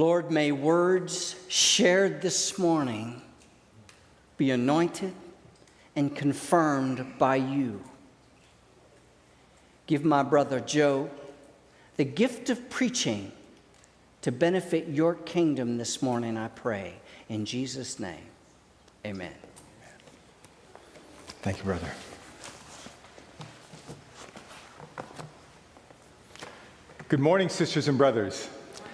Lord, may words shared this morning be anointed and confirmed by you. Give my brother Joe the gift of preaching to benefit your kingdom this morning, I pray. In Jesus' name, amen. Thank you, brother. Good morning, sisters and brothers.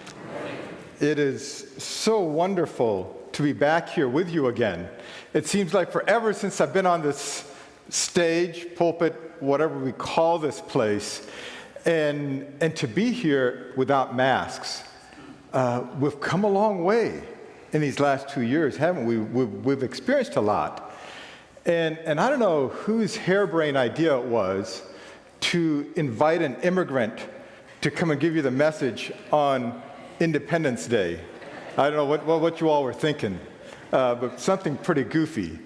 Good morning. It is so wonderful to be back here with you again. It seems like forever since I've been on this stage, pulpit, whatever we call this place, and to be here without masks. We've come a long way in these last 2 years, haven't we? We've experienced a lot. And I don't know whose harebrained idea it was to invite an immigrant to come and give you the message on Independence Day. I don't know what you all were thinking, but something pretty goofy.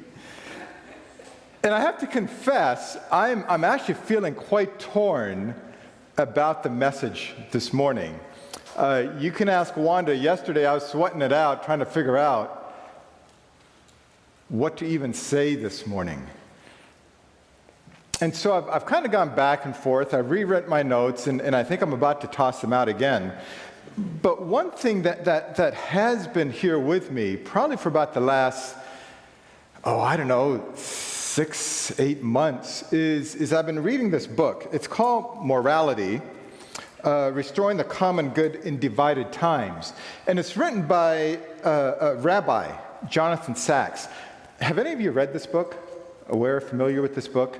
And I have to confess, I'm actually feeling quite torn about the message this morning. You can ask Wanda. Yesterday I was sweating it out, trying to figure out what to even say this morning. And so I've kind of gone back and forth. I've rewritten my notes, and I think I'm about to toss them out again. But one thing that has been here with me, probably for about the last, 6-8 months, is I've been reading this book. It's called Morality, Restoring the Common Good in Divided Times. And it's written by Rabbi Jonathan Sacks. Have any of you read this book? Familiar with this book?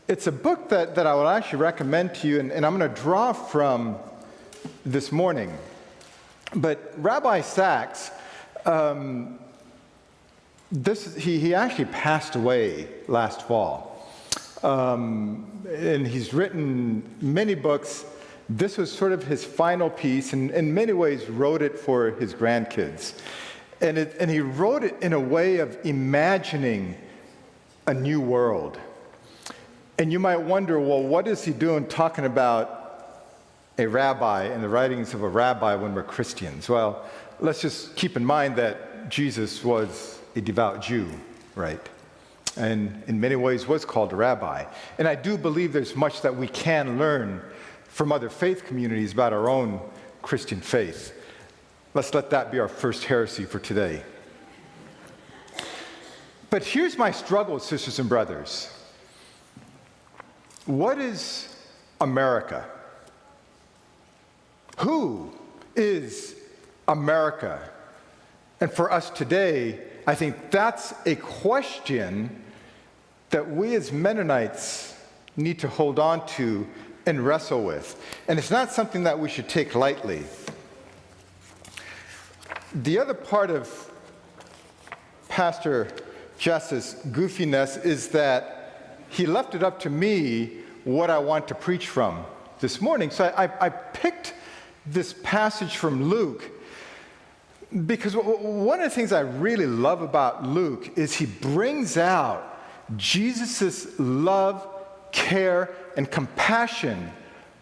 It's a book that I would actually recommend to you, and I'm going to draw from this morning. But Rabbi Sacks, he actually passed away last fall. And he's written many books. This was sort of his final piece, and in many ways wrote it for his grandkids. And he wrote it in a way of imagining a new world. And you might wonder, well, what is he doing talking about a rabbi and the writings of a rabbi when we're Christians? Well, let's just keep in mind that Jesus was a devout Jew, right? And in many ways was called a rabbi. And I do believe there's much that we can learn from other faith communities about our own Christian faith. Let's let that be our first heresy for today. But here's my struggle, sisters and brothers. What is America? Who is America? And for us today, I think that's a question that we as Mennonites need to hold on to and wrestle with. And it's not something that we should take lightly. The other part of Pastor Jess's goofiness is that he left it up to me what I want to preach from this morning. So I picked this passage from Luke because one of the things I really love about Luke is he brings out Jesus' love, care, and compassion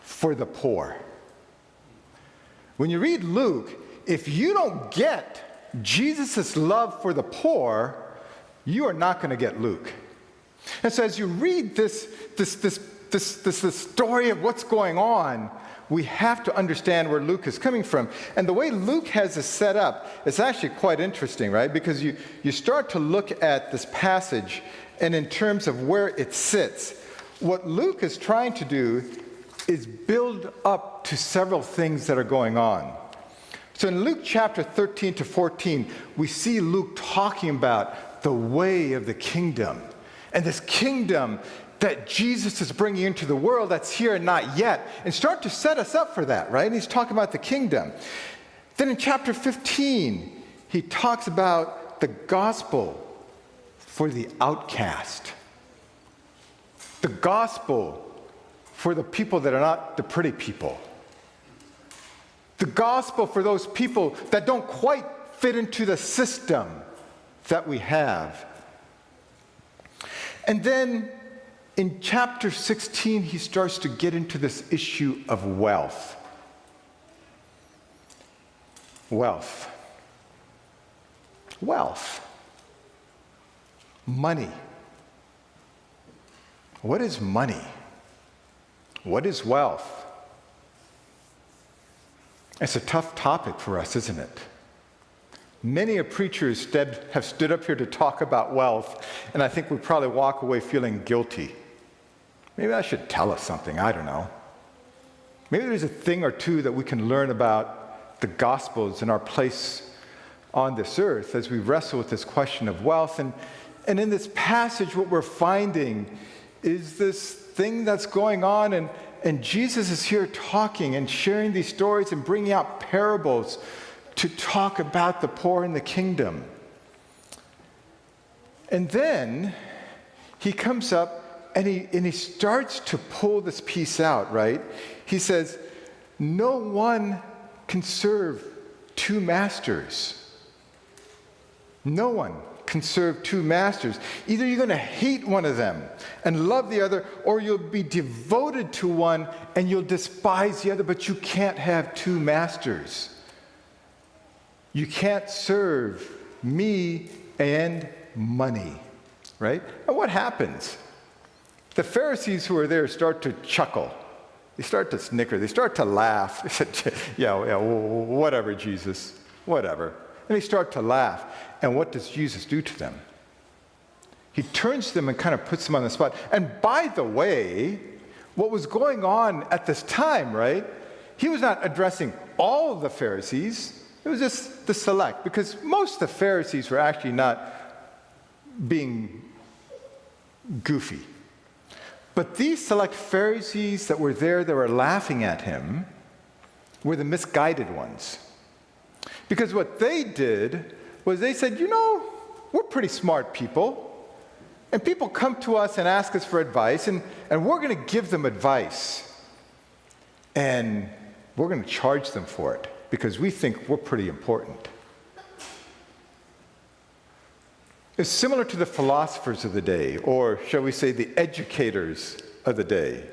for the poor. When you read Luke, if you don't get Jesus' love for the poor, you are not going to get Luke. And so as you read this story of what's going on, we have to understand where Luke is coming from. And the way Luke has this set up is actually quite interesting, right? Because you start to look at this passage, and in terms of where it sits, what Luke is trying to do is build up to several things that are going on. So in Luke chapter 13 to 14, we see Luke talking about the way of the kingdom. And this kingdom that Jesus is bringing into the world that's here and not yet, and start to set us up for that, right? And he's talking about the kingdom. Then in chapter 15, he talks about the gospel for the outcast. The gospel for the people that are not the pretty people. The gospel for those people that don't quite fit into the system that we have. And then in chapter 16, he starts to get into this issue of wealth. Wealth. Wealth. Money. What is money? What is wealth? It's a tough topic for us, isn't it? Many a preacher have stood up here to talk about wealth, and I think we probably walk away feeling guilty. Maybe I should tell us something, I don't know. Maybe there's a thing or two that we can learn about the Gospels and our place on this earth as we wrestle with this question of wealth. And in this passage, what we're finding is this thing that's going on, and Jesus is here talking and sharing these stories and bringing out parables to talk about the poor in the kingdom. And then he comes up and he starts to pull this piece out, right? He says, no one can serve two masters. No one can serve two masters. Either you're going to hate one of them and love the other, or you'll be devoted to one and you'll despise the other, but you can't have two masters. You can't serve me and money, right? And what happens? The Pharisees who are there start to chuckle. They start to snicker. They start to laugh. They said, yeah, whatever, Jesus, whatever. And they start to laugh. And what does Jesus do to them? He turns to them and kind of puts them on the spot. And by the way, what was going on at this time, right? He was not addressing all of the Pharisees. It was just the select, because most of the Pharisees were actually not being goofy. But these select Pharisees that were there that were laughing at him were the misguided ones. Because what they did was they said, we're pretty smart people, and people come to us and ask us for advice, and we're going to give them advice, and we're going to charge them for it, because we think we're pretty important. It's similar to the philosophers of the day, or shall we say the educators of the day,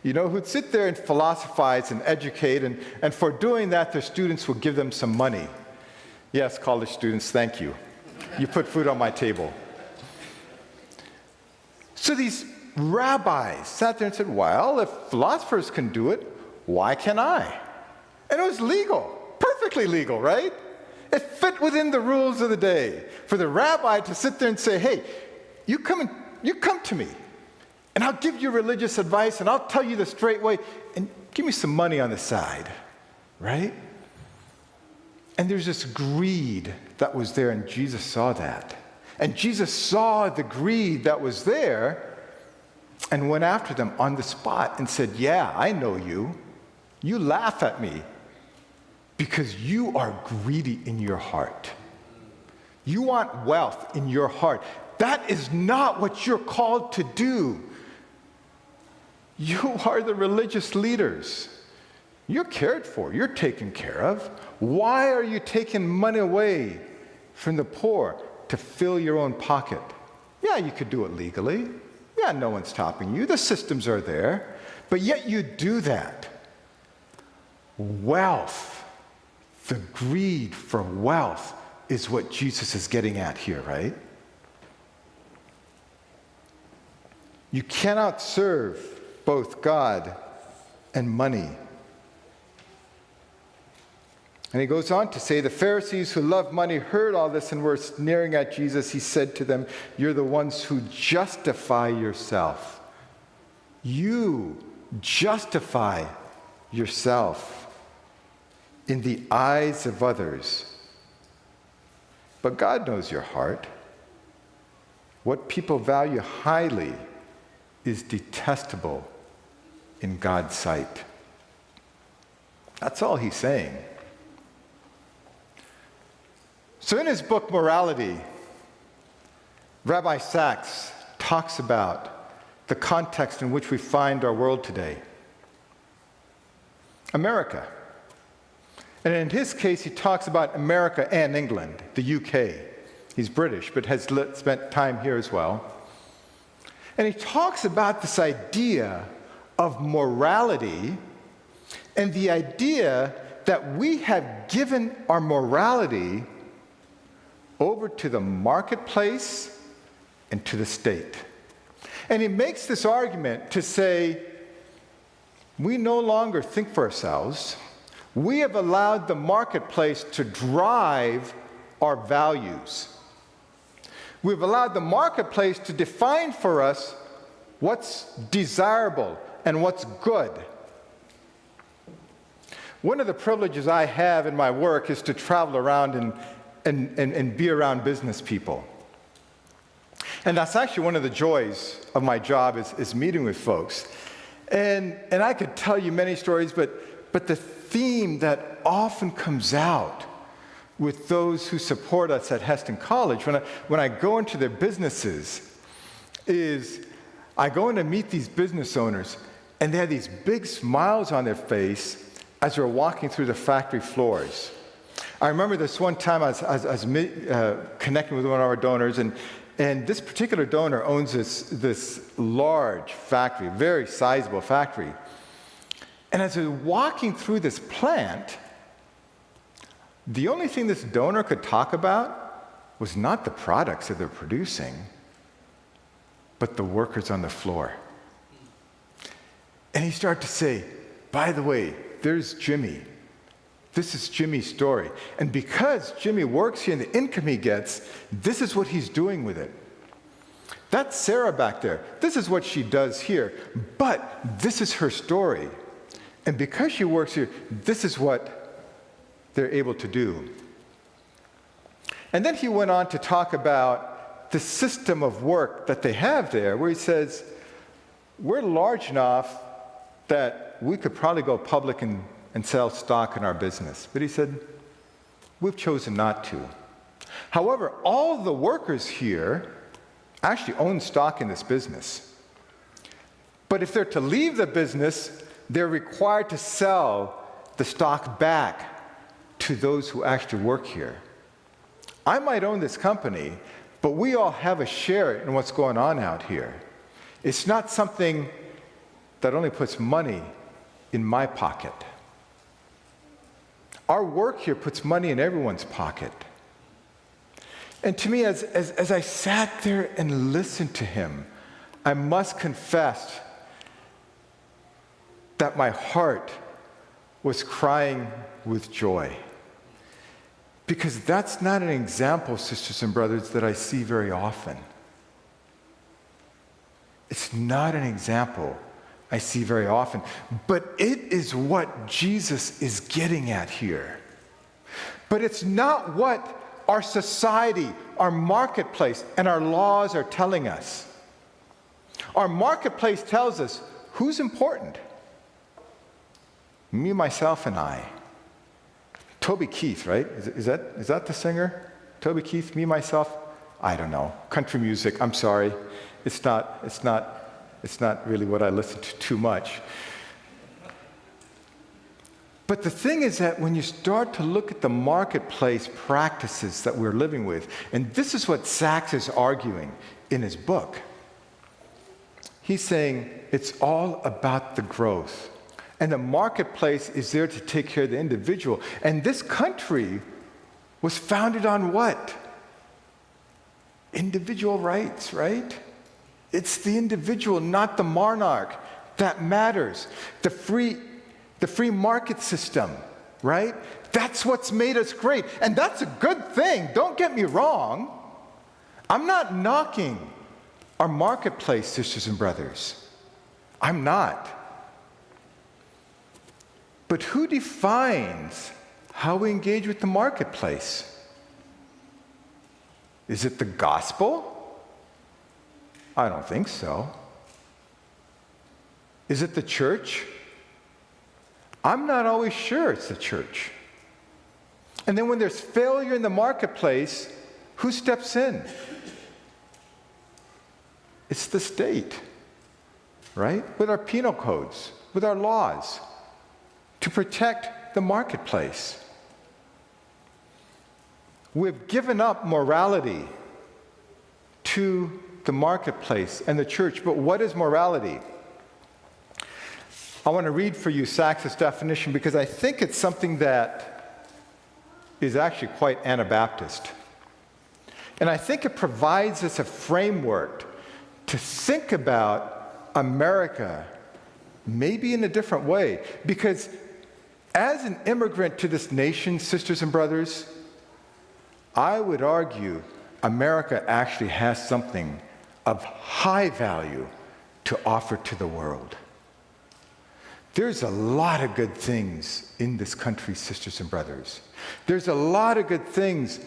who'd sit there and philosophize and educate, and for doing that, their students would give them some money. Yes, college students, thank you. You put food on my table. So these rabbis sat there and said, well, if philosophers can do it, why can't I? And it was legal, perfectly legal, right? It fit within the rules of the day for the rabbi to sit there and say, hey, you come to me, and I'll give you religious advice, and I'll tell you the straight way, and give me some money on the side, right? And there's this greed that was there, and Jesus saw that. And Jesus saw the greed that was there and went after them on the spot and said, yeah, I know you. You laugh at me because you are greedy in your heart. You want wealth in your heart. That is not what you're called to do. You are the religious leaders. You're cared for. You're taken care of. Why are you taking money away from the poor to fill your own pocket? Yeah, you could do it legally. Yeah, no one's stopping you. The systems are there. But yet you do that. Wealth, the greed for wealth is what Jesus is getting at here, right? You cannot serve both God and money. And he goes on to say, the Pharisees who loved money heard all this and were sneering at Jesus. He said to them, you're the ones who justify yourself. You justify yourself in the eyes of others. But God knows your heart. What people value highly is detestable in God's sight. That's all he's saying. So in his book, Morality, Rabbi Sachs talks about the context in which we find our world today. America. And in his case, he talks about America and England, the UK. He's British, but has spent time here as well. And he talks about this idea of morality and the idea that we have given our morality over to the marketplace and to the state. And he makes this argument to say, we no longer think for ourselves. We have allowed the marketplace to drive our values. We've allowed the marketplace to define for us what's desirable and what's good. One of the privileges I have in my work is to travel around and be around business people. And that's actually one of the joys of my job is meeting with folks. And I could tell you many stories, but the theme that often comes out with those who support us at Heston College, when I go into their businesses, is I go in to meet these business owners, and they have these big smiles on their face as we're walking through the factory floors. I remember this one time I was connecting with one of our donors, and this particular donor owns this large factory, very sizable factory. And as we were walking through this plant, the only thing this donor could talk about was not the products that they're producing, but the workers on the floor. And he started to say, by the way, there's Jimmy. This is Jimmy's story. And because Jimmy works here and the income he gets, this is what he's doing with it. That's Sarah back there. This is what she does here. But this is her story. And because she works here, this is what they're able to do. And then he went on to talk about the system of work that they have there, where he says, we're large enough that we could probably go public and sell stock in our business. But he said, we've chosen not to. However, all the workers here actually own stock in this business. But if they're to leave the business, they're required to sell the stock back to those who actually work here. I might own this company, but we all have a share in what's going on out here. It's not something that only puts money in my pocket. Our work here puts money in everyone's pocket. And to me, as I sat there and listened to him, I must confess that my heart was crying with joy. Because that's not an example, sisters and brothers, that I see very often. It's not an example I see very often, but it is what Jesus is getting at here. But it's not what our society, our marketplace, and our laws are telling us. Our marketplace tells us who's important. Me, myself, and I. Toby Keith, right? Is that the singer? Toby Keith, me, myself? I don't know. Country music, I'm sorry. It's not really what I listen to too much. But the thing is that when you start to look at the marketplace practices that we're living with, and this is what Sachs is arguing in his book. He's saying it's all about the growth. And the marketplace is there to take care of the individual. And this country was founded on what? Individual rights, right? It's the individual, not the monarch, that matters. The free market system, right? That's what's made us great. And that's a good thing. Don't get me wrong. I'm not knocking our marketplace, sisters and brothers. I'm not. But who defines how we engage with the marketplace? Is it the gospel? I don't think so. Is it the church? I'm not always sure it's the church. And then when there's failure in the marketplace, who steps in? It's the state, right? With our penal codes, with our laws, to protect the marketplace. We've given up morality to the marketplace and the church. But what is morality? I want to read for you Sachs's definition because I think it's something that is actually quite Anabaptist. And I think it provides us a framework to think about America maybe in a different way. Because as an immigrant to this nation, sisters and brothers, I would argue America actually has something of high value to offer to the world. There's a lot of good things in this country, sisters and brothers. There's a lot of good things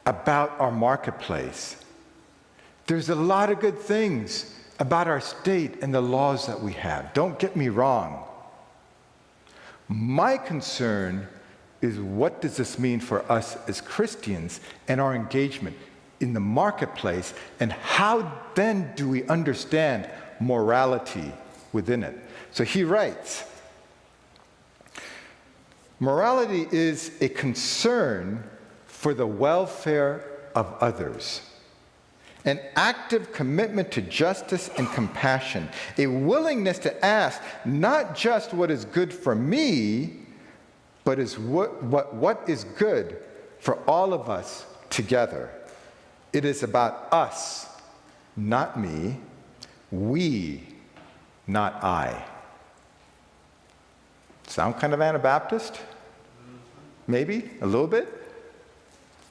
about our marketplace. There's a lot of good things about our state and the laws that we have. Don't get me wrong. My concern is, what does this mean for us as Christians and our engagement in the marketplace, and how then do we understand morality within it? So he writes, morality is a concern for the welfare of others, an active commitment to justice and compassion, a willingness to ask not just what is good for me, but is what is good for all of us together. It is about us, not me, we, not I. Sound kind of Anabaptist? Maybe, a little bit?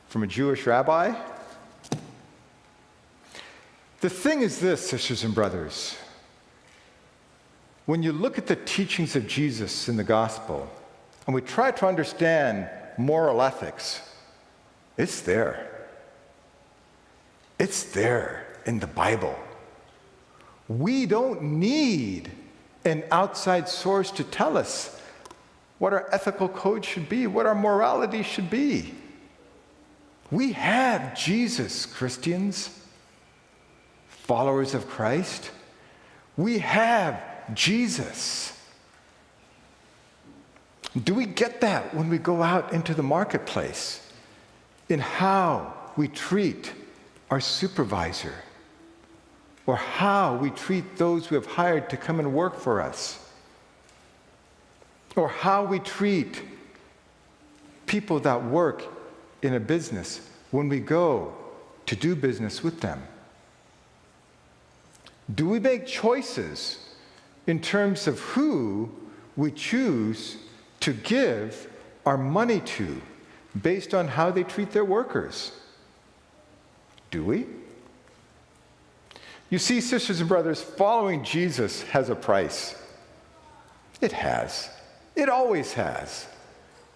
From a Jewish rabbi? The thing is this, sisters and brothers. When you look at the teachings of Jesus in the gospel, and we try to understand moral ethics, it's there. It's there in the Bible. We don't need an outside source to tell us what our ethical code should be, what our morality should be. We have Jesus, Christians, followers of Christ. We have Jesus. Do we get that when we go out into the marketplace in how we treat our supervisor, or how we treat those we have hired to come and work for us, or how we treat people that work in a business when we go to do business with them? Do we make choices in terms of who we choose to give our money to based on how they treat their workers? Do we? You see, sisters and brothers, following Jesus has a price. It has. It always has.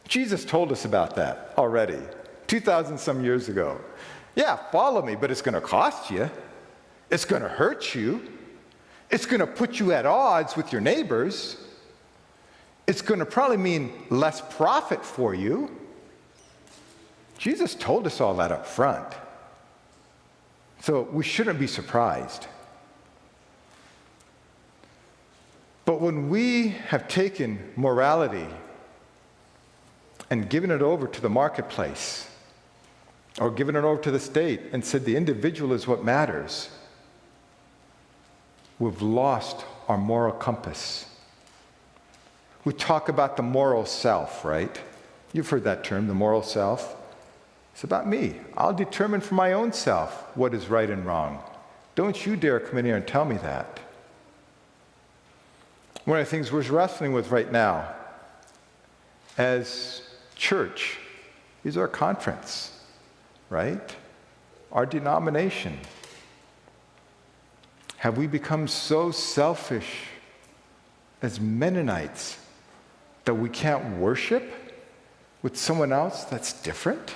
Jesus told us about that already, 2,000 some years ago. Yeah, follow me, but it's going to cost you. It's going to hurt you. It's going to put you at odds with your neighbors. It's going to probably mean less profit for you. Jesus told us all that up front. So we shouldn't be surprised. But when we have taken morality and given it over to the marketplace, or given it over to the state and said the individual is what matters, we've lost our moral compass. We talk about the moral self, right? You've heard that term, the moral self. It's about me. I'll determine for my own self what is right and wrong. Don't you dare come in here and tell me that. One of the things we're wrestling with right now as church is our conference, right? Our denomination. Have we become so selfish as Mennonites that we can't worship with someone else that's different?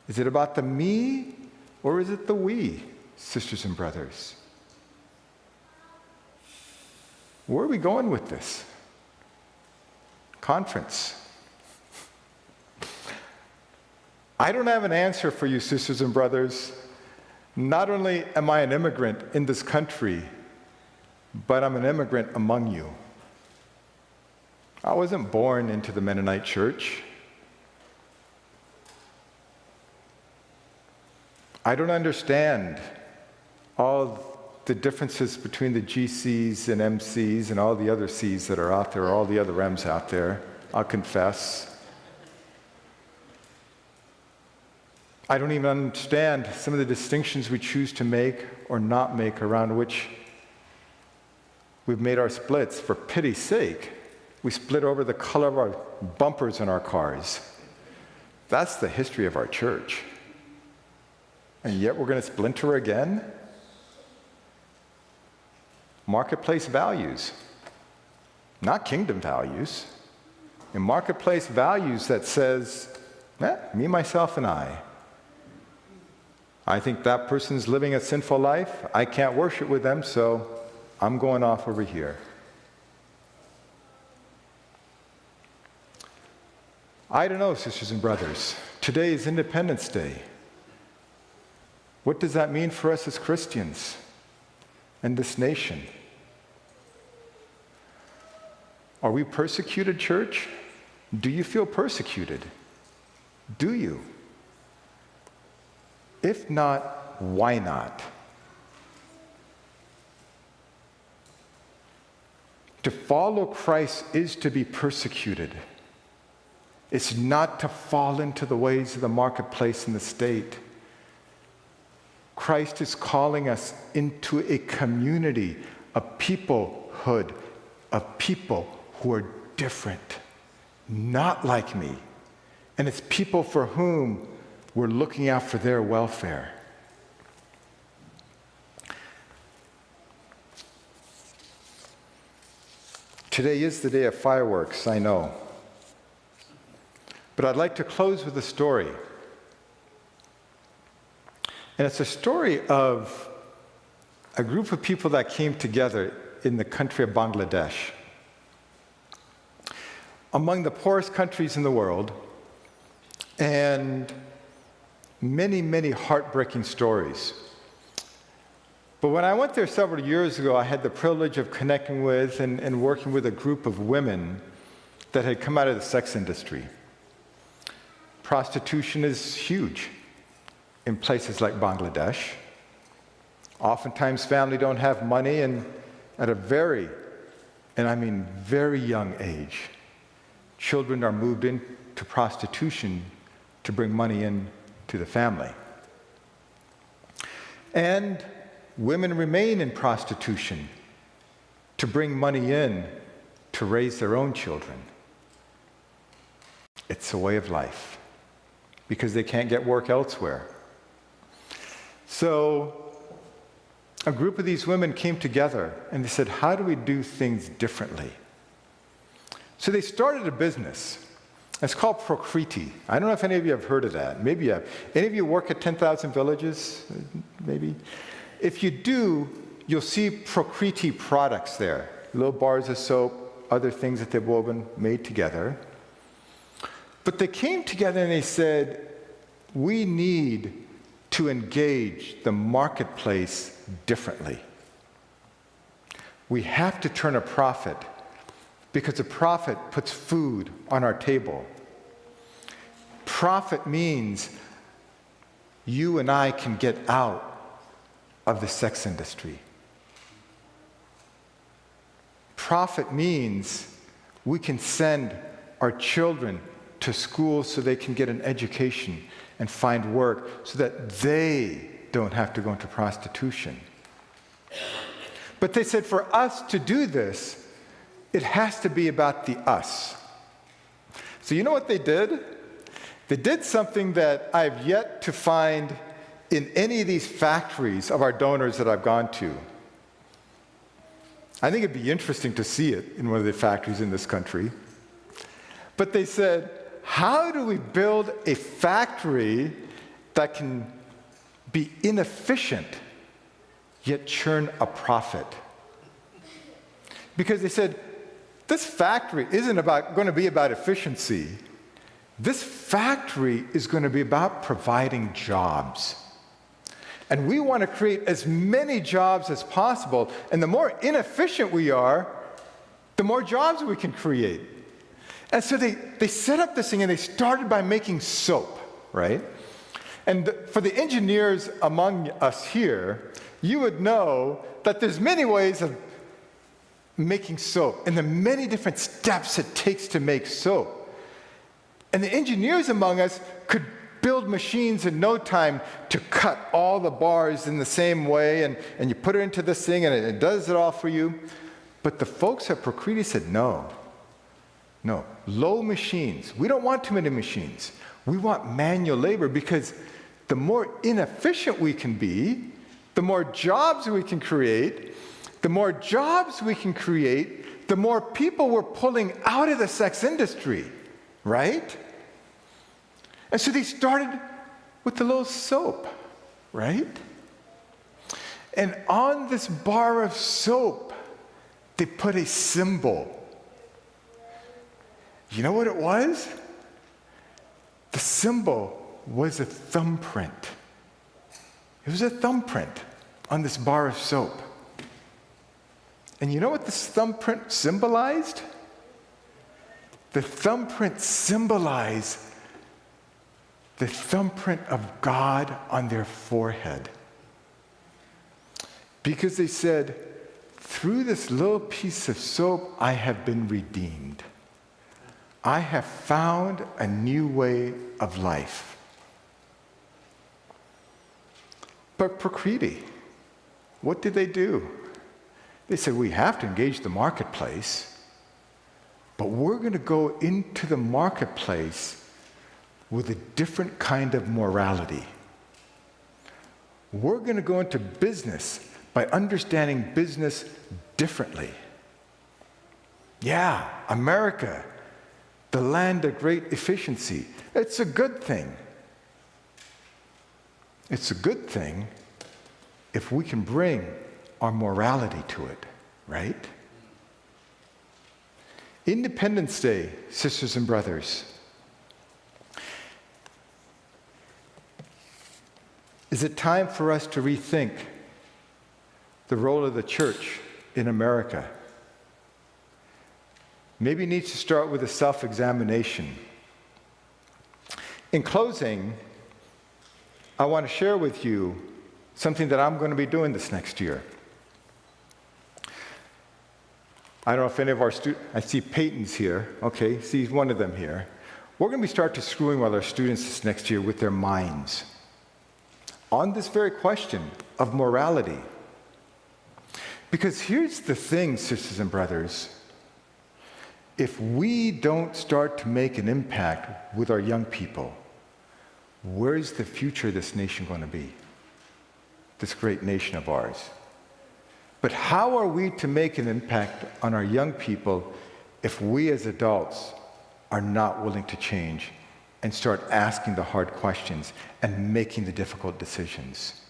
Is it about the me, or is it the we, sisters and brothers? Where are we going with this? Conference. I don't have an answer for you, sisters and brothers. Not only am I an immigrant in this country, but I'm an immigrant among you. I wasn't born into the Mennonite church. I don't understand all the differences between the GCs and MCs and all the other Cs that are out there, all the other M's out there. I'll confess. I don't even understand some of the distinctions we choose to make or not make around which we've made our splits. For pity's sake, we split over the color of our bumpers in our cars. That's the history of our church. And yet we're going to splinter again? Marketplace values, not kingdom values. And marketplace values that says, me, myself, and I think that person's living a sinful life. I can't worship with them, so I'm going off over here. I don't know, sisters and brothers. Today is Independence Day. What does that mean for us as Christians and this nation? Are we persecuted, church? Do you feel persecuted? Do you? If not, why not? To follow Christ is to be persecuted. It's not to fall into the ways of the marketplace and the state. Christ is calling us into a community, a peoplehood, of people who are different, not like me. And it's people for whom we're looking out for their welfare. Today is the day of fireworks, I know. But I'd like to close with a story. And it's a story of a group of people that came together in the country of Bangladesh. Among the poorest countries in the world, and many, many heartbreaking stories. But when I went there several years ago, I had the privilege of connecting with and working with a group of women that had come out of the sex industry. Prostitution is huge in places like Bangladesh. Oftentimes, families don't have money, and at a very, and I mean very young age, children are moved into prostitution to bring money in to the family. And women remain in prostitution to bring money in to raise their own children. It's a way of life because they can't get work elsewhere. So a group of these women came together and they said, how do we do things differently? So they started a business. It's called Procreative. I don't know if any of you have heard of that. Maybe you have. Any of you work at 10,000 Villages? Maybe. If you do, you'll see Procreative products there. Little bars of soap, other things that they've woven, made together. But they came together and they said, we need to engage the marketplace differently. We have to turn a profit, because a profit puts food on our table. Profit means you and I can get out of the sex industry. Profit means we can send our children to school so they can get an education and find work so that they don't have to go into prostitution. But they said for us to do this, it has to be about the us. So you know what they did? They did something that I've yet to find in any of these factories of our donors that I've gone to. I think it'd be interesting to see it in one of the factories in this country. But they said, how do we build a factory that can be inefficient yet churn a profit? Because they said, this factory isn't going to be about efficiency. This factory is going to be about providing jobs. And we want to create as many jobs as possible. And the more inefficient we are, the more jobs we can create. And so they set up this thing, and they started by making soap, right? And for the engineers among us here, you would know that there's many ways of making soap and the many different steps it takes to make soap. And the engineers among us could build machines in no time to cut all the bars in the same way, and you put it into this thing and it does it all for you. But the folks at Procreative said, no, low machines. We don't want too many machines. We want manual labor, because the more inefficient we can be, the more jobs we can create. The more jobs we can create, the more people we're pulling out of the sex industry, right? And so they started with the little soap, right? And on this bar of soap, they put a symbol. You know what it was? The symbol was a thumbprint. It was a thumbprint on this bar of soap. And you know what this thumbprint symbolized? The thumbprint symbolized the thumbprint of God on their forehead. Because they said, through this little piece of soap, I have been redeemed. I have found a new way of life. But Procreative, what did they do? They said, we have to engage the marketplace, but we're going to go into the marketplace with a different kind of morality. We're going to go into business by understanding business differently. Yeah, America, the land of great efficiency. It's a good thing. It's a good thing if we can bring our morality to it, right? Independence Day, sisters and brothers, is it time for us to rethink the role of the church in America? Maybe it needs to start with a self-examination. In closing, I want to share with you something that I'm going to be doing this next year. I don't know if any of our students, I see Peyton's here. Okay, see one of them here. We're going to start to screwing with our students this next year with their minds on this very question of morality. Because here's the thing, sisters and brothers. If we don't start to make an impact with our young people, where's the future of this nation going to be? This great nation of ours. But how are we to make an impact on our young people if we as adults are not willing to change and start asking the hard questions and making the difficult decisions?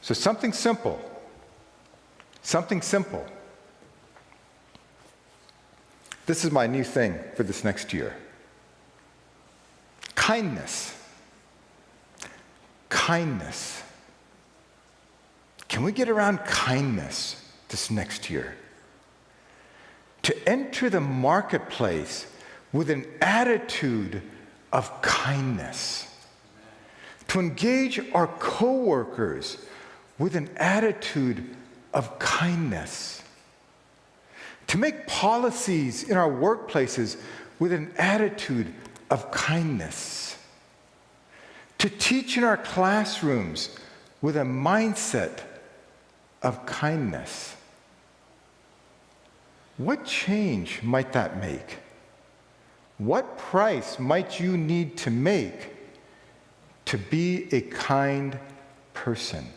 So something simple. Something simple. This is my new thing for this next year. Kindness. Kindness. Can we get around kindness this next year? To enter the marketplace with an attitude of kindness. To engage our coworkers with an attitude of kindness. To make policies in our workplaces with an attitude of kindness. To teach in our classrooms with a mindset of kindness. What change might that make? What price might you need to make to be a kind person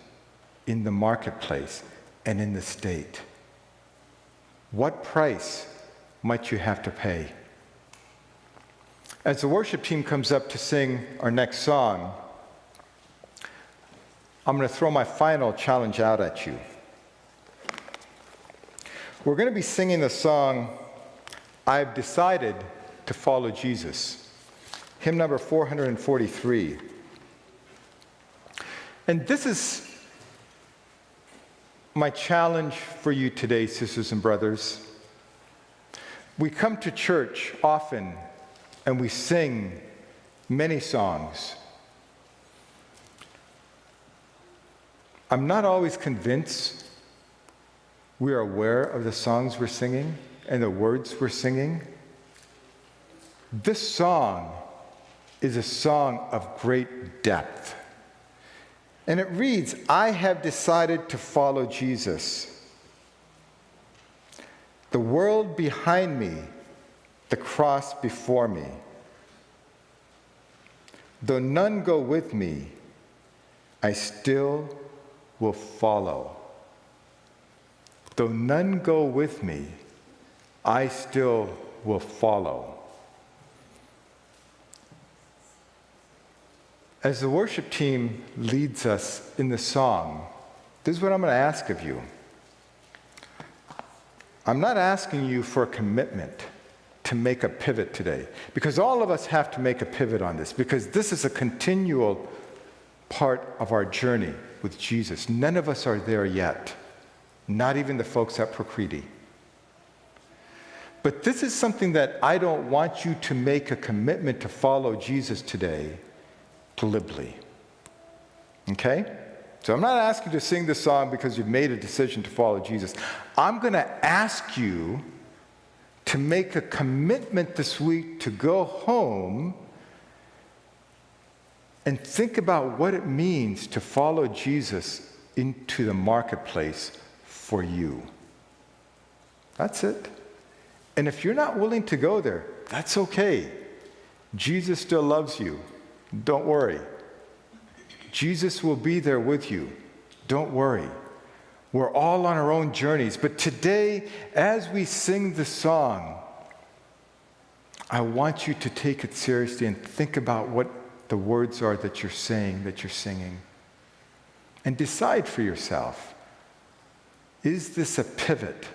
in the marketplace and in the state? What price might you have to pay? As the worship team comes up to sing our next song, I'm going to throw my final challenge out at you. We're going to be singing the song, I've Decided to Follow Jesus, hymn number 443. And this is my challenge for you today, sisters and brothers. We come to church often and we sing many songs. I'm not always convinced we are aware of the songs we're singing and the words we're singing. This song is a song of great depth. And it reads, I have decided to follow Jesus. The world behind me, the cross before me. Though none go with me, I still will follow. Though none go with me, I still will follow. As the worship team leads us in the song, this is what I'm going to ask of you. I'm not asking you for a commitment to make a pivot today, because all of us have to make a pivot on this, because this is a continual part of our journey with Jesus. None of us are there yet, not even the folks at Procreative. But this is something that I don't want you to make a commitment to follow Jesus today glibly. Okay? So I'm not asking you to sing this song because you've made a decision to follow Jesus. I'm going to ask you to make a commitment this week to go home and think about what it means to follow Jesus into the marketplace for you. That's it. And if you're not willing to go there, that's okay. Jesus still loves you. Don't worry. Jesus will be there with you. Don't worry. We're all on our own journeys. But today, as we sing the song, I want you to take it seriously and think about what the words are that you're saying, that you're singing. And decide for yourself, is this a pivot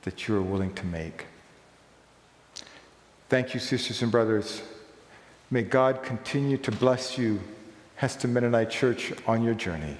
that you're willing to make? Thank you, sisters and brothers. May God continue to bless you, Heston Mennonite Church, on your journey.